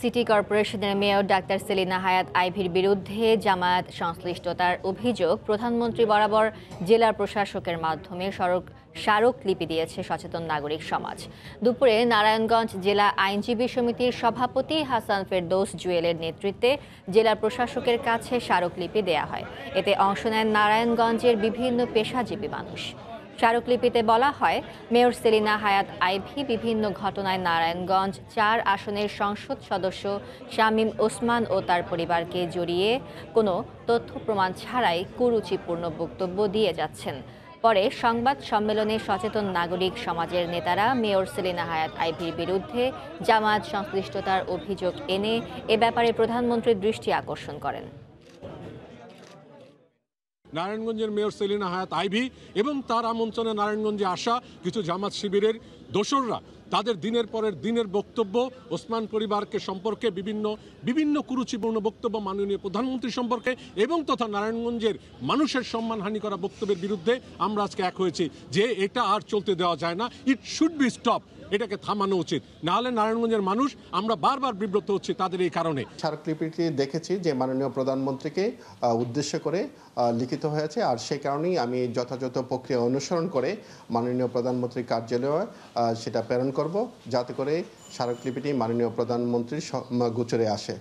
City কর্পোরেশনের mayor doctor Selina Hayat আইভীর বিরুদ্ধে জামায়াত সংশ্লিষ্টতার অভিযোগ প্রধানমন্ত্রী বরাবর জেলা প্রশাসকের মাধ্যমে স্মারকলিপি দিয়েছে সচেতন নাগরিক সমাজ। দুপুরে নারায়ণগঞ্জ জেলা আইনজীবী সমিতির সভাপতি হাসান ফেরদৌস জুয়েলের নেতৃত্বে জেলা প্রশাসকের কাছে স্মারকলিপি দেয়া হয়। এতে অংশ নেন নারায়ণগঞ্জের বিভিন্ন পেশাজীবী মানুষ। স্মারকলিপিতে বলা হয়, মেয়র সেলিনা হায়াৎ আইভী বিভিন্ন ঘটনায় নারায়ণগঞ্জ ৪ আসনের সংসদ সদস্য শামীম ওসমান ও তার পরিবারকে জড়িয়ে কোনো তথ্য প্রমাণ ছাড়াই কুরুচিপূর্ণ বক্তব্য দিয়ে যাচ্ছেন। পরে সংবাদ সম্মেলনে সচেতন নাগরিক সমাজের নেতারা মেয়র সেলিনা হায়াৎ আইভীর বিরুদ্ধে জামায়াত সংশ্লিষ্টতার অভিযোগ এনে এ ব্যাপারে প্রধানমন্ত্রীর দৃষ্টি আকর্ষণ করেন। নারায়ণগঞ্জের মেয়র সেলিনা হায়াৎ আইভী এবং তার আমন্ত্রণে নারায়ণগঞ্জে আসা কিছু জামাত শিবিরের দোসররা তাদের দিনের পরের দিনের বক্তব্য ওসমান পরিবারকে সম্পর্কে বিভিন্ন কুরুচিপূর্ণ বক্তব্য মাননীয় প্রধানমন্ত্রী সম্পর্কে এবং তথা নারায়ণগঞ্জের মানুষের সম্মানহানি করা বক্তব্যের বিরুদ্ধে আমরা আজকে এক হয়েছি যে এটা আর চলতে দেওয়া যায় না। It should be stop. এটাকে থামানো উচিত, না হলে নারায়ণগঞ্জের মানুষ আমরা বারবার বিব্রত হচ্ছি তাদের এই কারণে। স্মারকলিপিটি দেখেছি যে মাননীয় প্রধানমন্ত্রীকে উদ্দেশ্য করে লিখিত হয়েছে, আর সেই কারণেই আমি যথাযথ প্রক্রিয়া অনুসরণ করে মাননীয় প্রধানমন্ত্রীর কার্যালয়ে সেটা প্রেরণ করব, যাতে করে স্মারকলিপিটি মাননীয় প্রধানমন্ত্রীর গোচরে আসে।